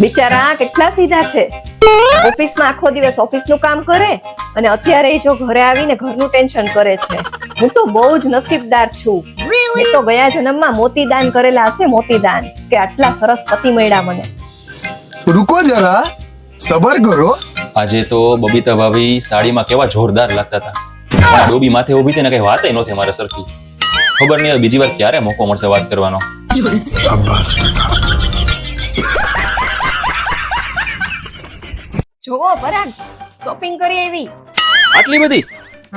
બિચારા કેટલા સીધા છે. ઓફિસમાં આખો દિવસ ઓફિસનું કામ કરે અને અત્યારે જો ઘરે આવીને ઘરનું ટેન્શન કરે છે. હું તો બહુ જ નસીબદાર છું. મેં તો ગયા જન્મમાં મોતીદાન કરેલા હશે, મોતીદાન, કે આટલા સરસ પતિ મળ્યા મને. रुको जरा सबर करो. આજે તો બબીતા ભાભી સાડીમાં કેવા જોરદાર લાગતા હતા. પણ ડોબી માથે ઊભી હતી ને કઈ વાતે નહોતી મારે સરખી. ખબર નહીં હવે બીજી વાર ક્યારે મોકો મળશે વાત કરવાનો. જોવો પરાગ, શોપિંગ કરી આવી. આટલી બધી?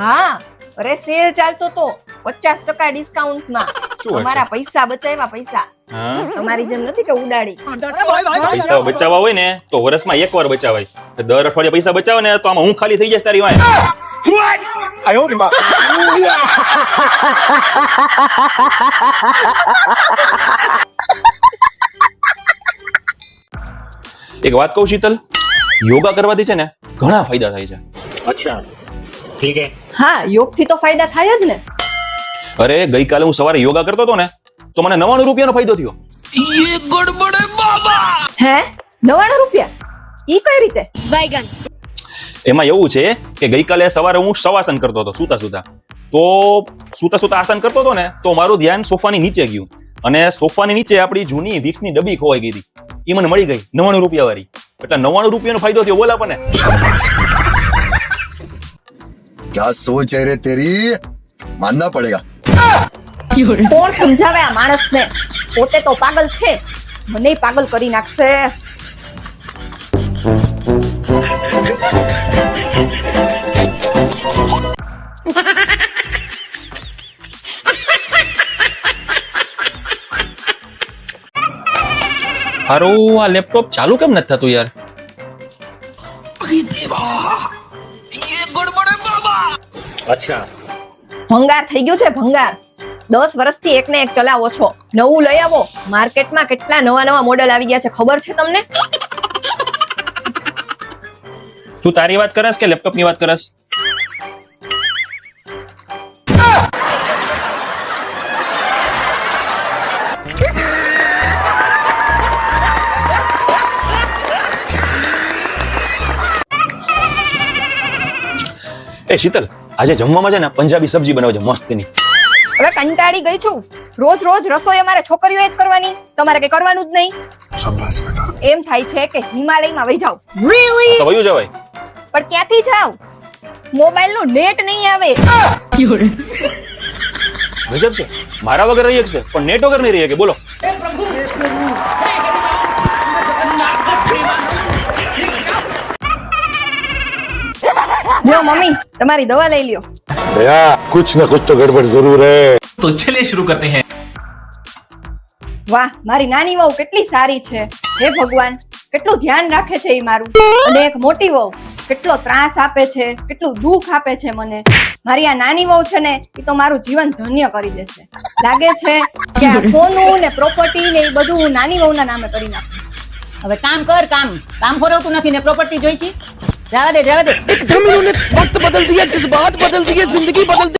હા, અરે સેલ ચાલતો તો 50% ડિસ્કાઉન્ટમાં. શું વાત છે? તમારા પૈસા બચાવ્યા, પૈસા. હા, તમારી જેમ નથી કે ઉડાડી. પૈસા બચાવવા હોય ને તો વર્ષમાં એકવાર બચાવાય. દર અઠવાડિયે પૈસા બચાવે ને તો આમાં હું ખાલી થઈ જઈશ તારી વાંહે. એક વાત કહું શીતલ, યોગા કરવાથી છે ને ઘણા ફાયદા થાય છે. अच्छा ठीक है. હા, યોગથી તો ફાયદા થાય જ ને. અરે ગઈકાલે હું સવારે યોગા કરતો હતો ને તો મને 99 રૂપિયાનો ફાયદો થયો. હે, 99 રૂપિયા? ઈ કઈ રીતે? એમાં એવું છે કે ગઈકાલે સવારે હું શવાસન કરતો હતો સુતા સુતા. તો સુતા સુતા આસન કરતો હતો ને તો મારું ધ્યાન સોફાની નીચે ગયું અને સોફાની નીચે આપણી જૂની વિક્સની ડબ્બી ખોવાઈ ગઈ હતી. એ મને મળી ગઈ 99 રૂપિયા વાળી. એટલે 99 રૂપિયાનો ફાયદો થયો. બોલ આપણને. क्या सोच है रे तेरी, मानना पड़ेगा. કોણ સમજાવે આ માણસને? પોતે તો પાગલ છે, મને પાગલ કરી નાખશે. હારું, આ લેપટોપ ચાલુ કેમ નથી થતું યાર? अच्छा ભંગાર થઈ ગયું છે, ભંગાર. 10 વર્ષથી એકને એક ચલાવો છો. નવું લઈ આવો. માર્કેટમાં કેટલા નવા નવા મોડેલ આવી ગયા છે ખબર છે તમને? તું તારી વાત કરસ કે લેપટોપની વાત કરસ? એ શીતલ, આજે જમવામાં છે ને પંજાબી સબ્જી બનાવજે મસ્તની. હવે કંટાળી ગઈ છું. રોજ રોજ રસોઈ અમારે છોકરીઓએ જ કરવાની, તમારે કઈ કરવાનું જ નહીં. એમ થાય છે કે હિમાલયમાં વહી જાવ. તો વયું જવાય. પણ ક્યાંથી જાવ? મોબાઈલનું નેટ નહીં આવે. ગજબ છે. મારા વગર રહી શકશે પણ નેટ વગર નહીં રહી શકે. બોલો. લ્યો મમ્મી, તમારી દવા લઈ લ્યો. भैया कुछ न कुछ तो गड़बड़ जरूर है. तो चलिए शुरू करते हैं. વાહ, મારી નાની વહુ કેટલી સારી છે. હે ભગવાન, કેટલું ધ્યાન રાખે છે એ મારું. અને એક મોટી વહુ કેટલો ત્રાસ આપે છે, કેટલું દુઃખ આપે છે મને. મારી આ નાની વહુ છે ને એ તો મારું જીવન ધન્ય કરી દેશે. લાગે છે કે આ સોનું ને પ્રોપર્ટી ને એ બધું હું નાની વહુના નામે કરી નાખું. હવે કામ કર, કામ ફરવતું નથી ને પ્રોપર્ટી જોઈ છે. જવા દે. एकदम इन्होंने वक्त बदल दिया, जज्बात बदल दिए, जिंदगी बदल दी.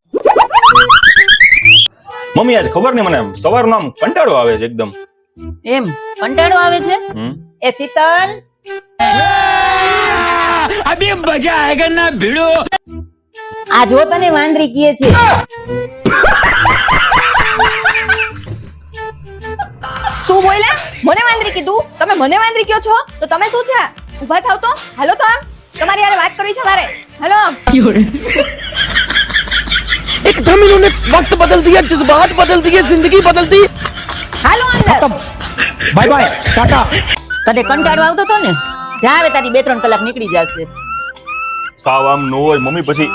મમ્મી આજ ખબર નહીં મને સવારનો આમ કંટાળો આવે છે એકદમ. એમ કંટાળો આવે છે? એ શીતલ, अभी मजा आएगा ना भिड़ो. આ જો તને વાંદરી કહે છે. શું બોલ્યા? મને વાંદરી કીધું? તમે મને વાંદરી કહો છો? તો તમે શું છે? ઊભા થાવ તો. હાલો તો આમ, તમારી હારે વાત કરવી છે મારે. હાલો. एकदम इन्होंने वक्त बदल दिया, जज्बात बदल दिए, जिंदगी बदल दी. હાલો અંદર. Bye bye tata. તને કંટાળો આવતો હતો ને? જા હવે તારી 2-3 કલાક નીકળી જશે. સાવ આમ નો હોય મમ્મી, પછી